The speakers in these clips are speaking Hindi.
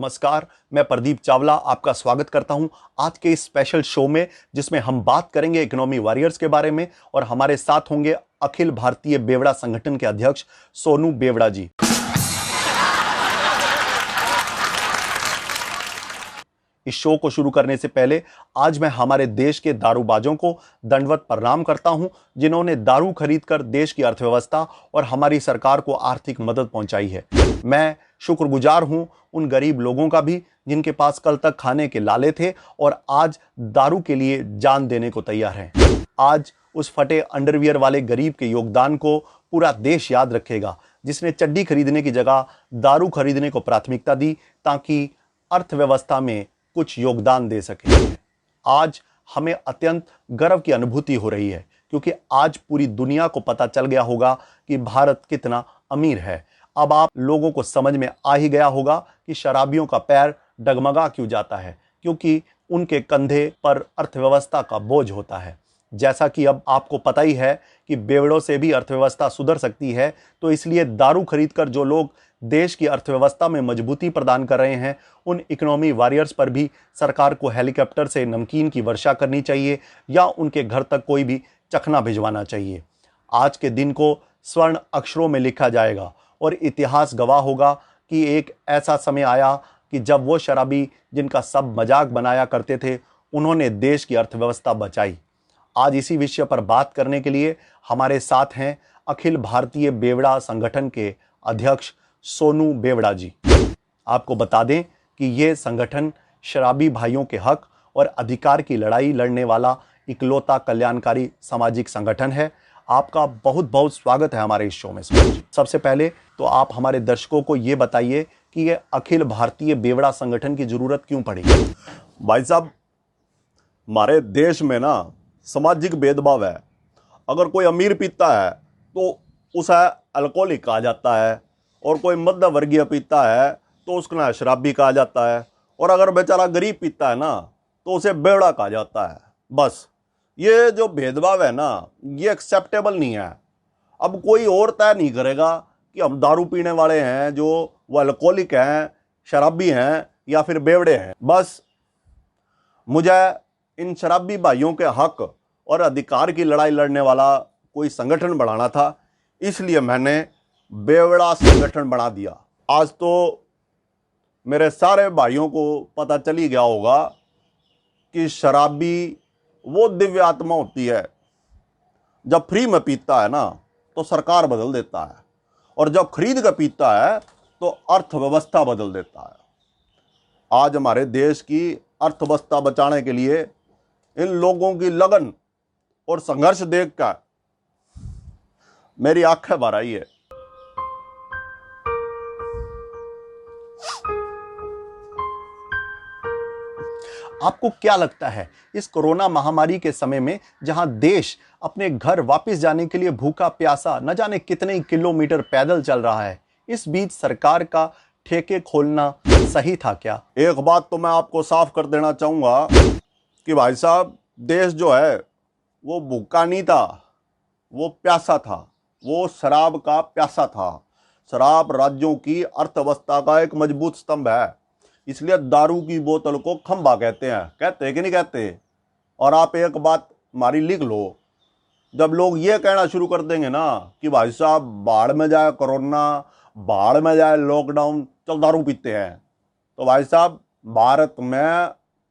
नमस्कार, मैं प्रदीप चावला आपका स्वागत करता हूं आज के इस स्पेशल शो में, जिसमें हम बात करेंगे इकोनॉमी वॉरियर्स के बारे में। और हमारे साथ होंगे अखिल भारतीय बेवड़ा संगठन के अध्यक्ष सोनू बेवड़ा जी। इस शो को शुरू करने से पहले आज मैं हमारे देश के दारूबाजों को दंडवत प्रणाम करता हूं, जिन्होंने दारू खरीदकर देश की अर्थव्यवस्था और हमारी सरकार को आर्थिक मदद पहुंचाई है। मैं शुक्रगुजार हूं उन गरीब लोगों का भी, जिनके पास कल तक खाने के लाले थे और आज दारू के लिए जान देने को तैयार हैं। आज उस फटे अंडरवियर वाले गरीब के योगदान को पूरा देश याद रखेगा, जिसने चड्डी खरीदने की जगह दारू खरीदने को प्राथमिकता दी, ताकि अर्थव्यवस्था में कुछ योगदान दे सके। आज हमें अत्यंत गर्व की अनुभूति हो रही है, क्योंकि आज पूरी दुनिया को पता चल गया होगा कि भारत कितना अमीर है। अब आप लोगों को समझ में आ ही गया होगा कि शराबियों का पैर डगमगा क्यों जाता है, क्योंकि उनके कंधे पर अर्थव्यवस्था का बोझ होता है। जैसा कि अब आपको पता ही है कि बेवड़ों से भी अर्थव्यवस्था सुधर सकती है, तो इसलिए दारू खरीदकर जो लोग देश की अर्थव्यवस्था में मजबूती प्रदान कर रहे हैं, उन इकोनॉमी वॉरियर्स पर भी सरकार को हेलीकॉप्टर से नमकीन की वर्षा करनी चाहिए या उनके घर तक कोई भी चखना भिजवाना चाहिए। आज के दिन को स्वर्ण अक्षरों में लिखा जाएगा और इतिहास गवाह होगा कि एक ऐसा समय आया कि जब वो शराबी जिनका सब मजाक बनाया करते थे, उन्होंने देश की अर्थव्यवस्था बचाई। आज इसी विषय पर बात करने के लिए हमारे साथ हैं अखिल भारतीय बेवड़ा संगठन के अध्यक्ष सोनू बेवड़ा जी। आपको बता दें कि ये संगठन शराबी भाइयों के हक और अधिकार की लड़ाई लड़ने वाला इकलौता कल्याणकारी सामाजिक संगठन है। आपका बहुत बहुत स्वागत है हमारे इस शो में। सबसे पहले तो आप हमारे दर्शकों को ये बताइए कि ये अखिल भारतीय बेवड़ा संगठन की जरूरत क्यों पड़ी। भाई साहब, हमारे देश में ना सामाजिक भेदभाव है। अगर कोई अमीर पीता है तो उसे अल्कोहलिक कहा जाता है, और कोई मध्य वर्गीय पीता है तो उसका ना शराबी कहा जाता है, और अगर बेचारा गरीब पीता है ना तो उसे बेवड़ा कहा जाता है। बस ये जो भेदभाव है ना, ये एक्सेप्टेबल नहीं है। अब कोई और तय नहीं करेगा कि हम दारू पीने वाले हैं, जो वो अल्कोहलिक हैं, शराबी हैं या फिर बेवड़े हैं। बस मुझे इन शराबी भाइयों के हक और अधिकार की लड़ाई लड़ने वाला कोई संगठन बनाना था, इसलिए मैंने बेवड़ा संगठन बना दिया। आज तो मेरे सारे भाइयों को पता चल ही गया होगा कि शराबी वो दिव्य आत्मा होती है, जब फ्री में पीता है ना तो सरकार बदल देता है, और जब खरीद कर पीता है तो अर्थव्यवस्था बदल देता है। आज हमारे देश की अर्थव्यवस्था बचाने के लिए इन लोगों की लगन और संघर्ष देखकर मेरी आंखें भर आई है। आपको क्या लगता है, इस कोरोना महामारी के समय में जहां देश अपने घर वापस जाने के लिए भूखा प्यासा न जाने कितने किलोमीटर पैदल चल रहा है, इस बीच सरकार का ठेके खोलना सही था क्या? एक बात तो मैं आपको साफ कर देना चाहूंगा कि भाई साहब, देश जो है वो भूखा नहीं था, वो प्यासा था। वो शराब का प्यासा था। शराब राज्यों की अर्थव्यवस्था का एक मजबूत स्तंभ है, इसलिए दारू की बोतल को खंबा कहते हैं कि नहीं कहते? और आप एक बात हमारी लिख लो, जब लोग ये कहना शुरू कर देंगे ना कि भाई साहब बाढ़ में जाए कोरोना, बाढ़ में जाए लॉकडाउन, चल दारू पीते हैं, तो भाई साहब भारत में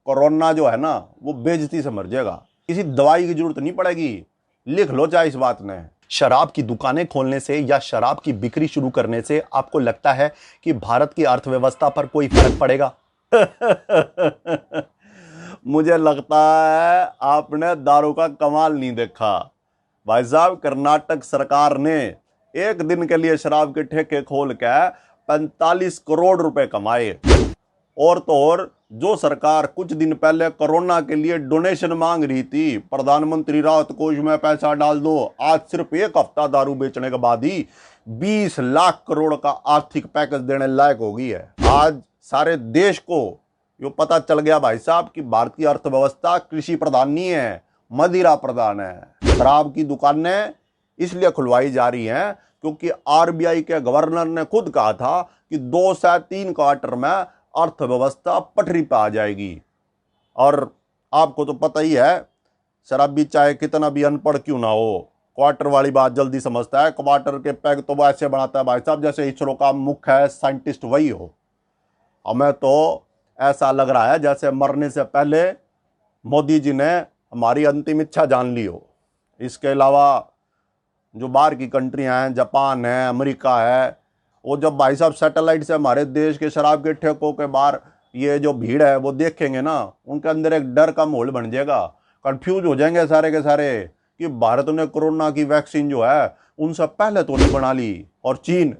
कोरोना जो है ना वो बेइज्जती से मर जाएगा। किसी दवाई की जरूरत नहीं पड़ेगी। लिख लो चाहे इस बात ने। शराब की दुकानें खोलने से या शराब की बिक्री शुरू करने से आपको लगता है कि भारत की अर्थव्यवस्था पर कोई फर्क पड़ेगा? मुझे लगता है आपने दारू का कमाल नहीं देखा। भाई साहब, कर्नाटक सरकार ने एक दिन के लिए शराब के ठेके खोल के 45 करोड़ रुपए कमाए। और तो और जो सरकार कुछ दिन पहले कोरोना के लिए डोनेशन मांग रही थी, प्रधानमंत्री राहत कोष में पैसा डाल दो, आज सिर्फ एक हफ्ता दारू बेचने के बाद ही 20 लाख करोड़ का आर्थिक पैकेज देने लायक हो गई है। आज सारे देश को ये पता चल गया भाई साहब कि भारत की अर्थव्यवस्था कृषि प्रधान नहीं है, मदिरा प्रधान है। शराब की दुकानें इसलिए खुलवाई जा रही हैं क्योंकि आरबीआई के गवर्नर ने खुद कहा था कि 2 से 3 क्वार्टर में अर्थव्यवस्था पटरी पे आ जाएगी। और आपको तो पता ही है, शराबी चाहे कितना भी अनपढ़ क्यों ना हो, क्वार्टर वाली बात जल्दी समझता है। क्वार्टर के पैग तो वो ऐसे बनाता है भाई साहब जैसे इसरो का मुख्य है साइंटिस्ट वही हो। हमें तो ऐसा लग रहा है जैसे मरने से पहले मोदी जी ने हमारी अंतिम इच्छा जान ली हो। इसके अलावा जो बाहर की कंट्रियां हैं, जापान है, अमेरिका है, वो जब भाई साहब सैटेलाइट से हमारे देश के शराब के ठेकों के बाहर ये जो भीड़ है वो देखेंगे ना, उनके अंदर एक डर का माहौल बन जाएगा। कंफ्यूज हो जाएंगे सारे के सारे कि भारत ने कोरोना की वैक्सीन जो है उनसे पहले तो नहीं बना ली, और चीन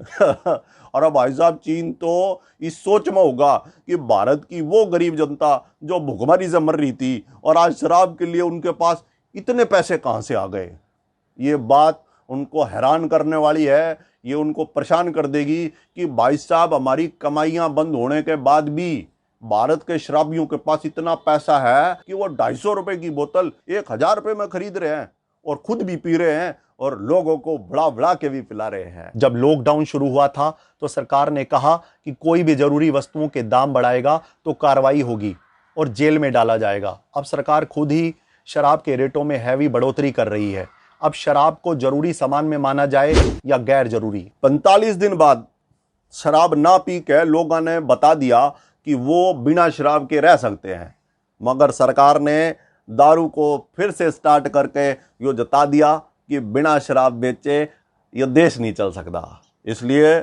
और अब भाई साहब चीन तो इस सोच में होगा कि भारत की वो गरीब जनता जो भुखमरी से मर रही थी और आज शराब के लिए उनके पास इतने पैसे कहाँ से आ गए। ये बात उनको हैरान करने वाली है, ये उनको परेशान कर देगी कि भाई साहब हमारी कमाइयां बंद होने के बाद भी भारत के शराबियों के पास इतना पैसा है कि वो 250 रुपए की बोतल 1000 रुपए में खरीद रहे हैं और खुद भी पी रहे हैं और लोगों को बढ़ा बढ़ा के भी पिला रहे हैं। जब लॉकडाउन शुरू हुआ था तो सरकार ने कहा कि कोई भी जरूरी वस्तुओं के दाम बढ़ाएगा तो कार्रवाई होगी और जेल में डाला जाएगा। अब सरकार खुद ही शराब के रेटों में हैवी बढ़ोतरी कर रही है। अब शराब को जरूरी सामान में माना जाए या गैर जरूरी। 45 दिन बाद शराब ना पी के लोगों ने बता दिया कि वो बिना शराब के रह सकते हैं, मगर सरकार ने दारू को फिर से स्टार्ट करके यो जता दिया कि बिना शराब बेचे ये देश नहीं चल सकता, इसलिए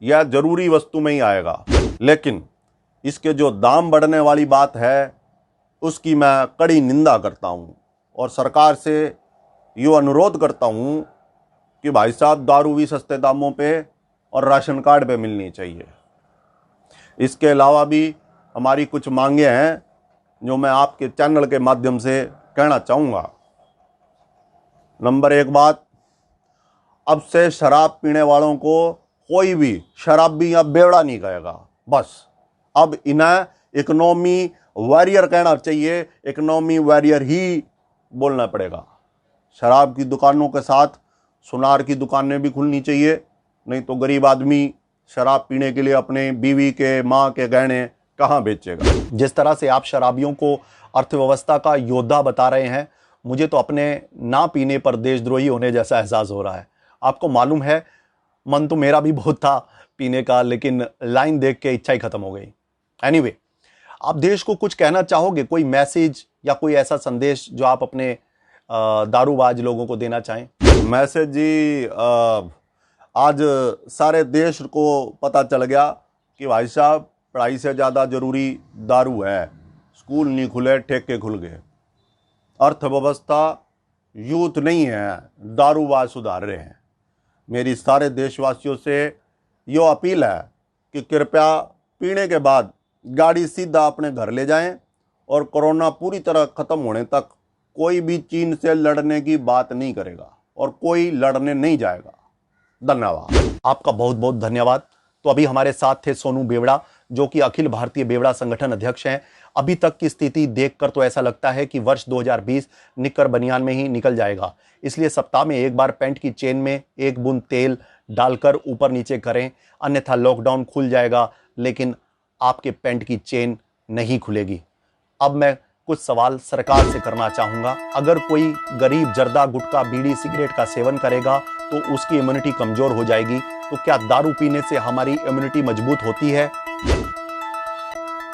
यह जरूरी वस्तु में ही आएगा। लेकिन इसके जो दाम बढ़ने वाली बात है उसकी मैं कड़ी निंदा करता हूँ और सरकार से यो अनुरोध करता हूँ कि भाई साहब दारू भी सस्ते दामों पे और राशन कार्ड पे मिलनी चाहिए। इसके अलावा भी हमारी कुछ मांगे हैं जो मैं आपके चैनल के माध्यम से कहना चाहूँगा। नंबर 1 बात, अब से शराब पीने वालों को कोई भी शराबी या बेवड़ा नहीं कहेगा, बस अब इन्हें इकोनॉमी वॉरियर कहना चाहिए, इकोनॉमी वॉरियर ही बोलना पड़ेगा। शराब की दुकानों के साथ सुनार की दुकानें भी खुलनी चाहिए, नहीं तो गरीब आदमी शराब पीने के लिए अपने बीवी के माँ के गहने कहाँ बेचेगा। जिस तरह से आप शराबियों को अर्थव्यवस्था का योद्धा बता रहे हैं, मुझे तो अपने ना पीने पर देशद्रोही होने जैसा एहसास हो रहा है। आपको मालूम है, मन तो मेरा भी बहुत था पीने का, लेकिन लाइन देख के इच्छा ही खत्म हो गई। एनीवे, आप देश को कुछ कहना चाहोगे, कोई मैसेज या कोई ऐसा संदेश जो आप अपने दारूबाज लोगों को देना चाहें? मैसेज जी, आज सारे देश को पता चल गया कि भाई साहब पढ़ाई से ज़्यादा ज़रूरी दारू है। स्कूल नहीं खुले, ठेके खुल गए, अर्थव्यवस्था यूथ नहीं है, दारूबाज सुधार रहे हैं। मेरी सारे देशवासियों से यो अपील है कि कृपया पीने के बाद गाड़ी सीधा अपने घर ले जाएं और कोरोना पूरी तरह ख़त्म होने तक कोई भी चीन से लड़ने की बात नहीं करेगा और कोई लड़ने नहीं जाएगा। धन्यवाद। आपका बहुत बहुत धन्यवाद। तो अभी हमारे साथ थे सोनू बेवड़ा, जो कि अखिल भारतीय बेवड़ा संगठन अध्यक्ष हैं। अभी तक की स्थिति देखकर तो ऐसा लगता है कि वर्ष 2020 निक्कर बनियान में ही निकल जाएगा। इसलिए सप्ताह में एक बार पैंट की चेन में एक बूंद तेल डालकर ऊपर नीचे करें, अन्यथा लॉकडाउन खुल जाएगा लेकिन आपके पैंट की चेन नहीं खुलेगी। अब मैं कुछ सवाल सरकार से करना चाहूंगा। अगर कोई गरीब जर्दा, गुटखा, बीड़ी, सिगरेट का सेवन करेगा तो उसकी इम्यूनिटी कमजोर हो जाएगी, तो क्या दारू पीने से हमारी इम्यूनिटी मजबूत होती है?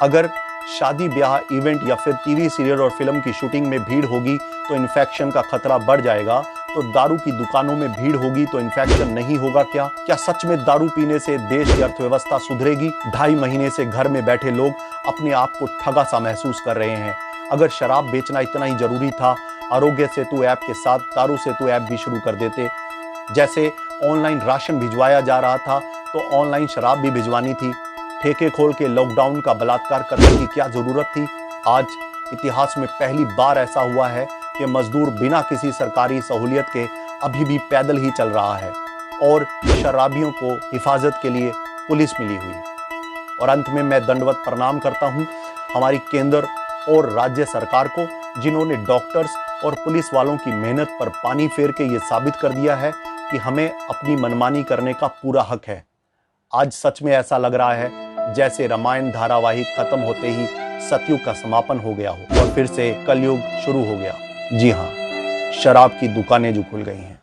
अगर शादी, ब्याह, इवेंट या फिर टीवी सीरियल और फिल्म की शूटिंग में भीड़ होगी तो इन्फेक्शन का खतरा बढ़ जाएगा, तो दारू की दुकानों में भीड़ होगी तो इन्फेक्शन नहीं होगा क्या? क्या सच में दारू पीने से देश की अर्थव्यवस्था सुधरेगी? 2.5 महीने से घर में बैठे लोग अपने आप को ठगा सा महसूस कर रहे हैं। अगर शराब बेचना इतना ही जरूरी था, आरोग्य सेतु ऐप के साथ दारू सेतु ऐप भी शुरू कर देते। जैसे ऑनलाइन राशन भिजवाया जा रहा था तो ऑनलाइन शराब भी भिजवानी थी। ठेके खोल के लॉकडाउन का बलात्कार करने की क्या जरूरत थी? आज इतिहास में पहली बार ऐसा हुआ है कि मजदूर बिना किसी सरकारी सहूलियत के अभी भी पैदल ही चल रहा है और शराबियों को हिफाजत के लिए पुलिस मिली हुई। और अंत में मैं दंडवत प्रणाम करता हूं हमारी केंद्र और राज्य सरकार को, जिन्होंने डॉक्टर्स और पुलिस वालों की मेहनत पर पानी फेर के ये साबित कर दिया है कि हमें अपनी मनमानी करने का पूरा हक है। आज सच में ऐसा लग रहा है जैसे रामायण धारावाहिक खत्म होते ही सतयुग का समापन हो गया हो और फिर से कलयुग शुरू हो गया। जी हाँ, शराब की दुकानें जो खुल गई हैं।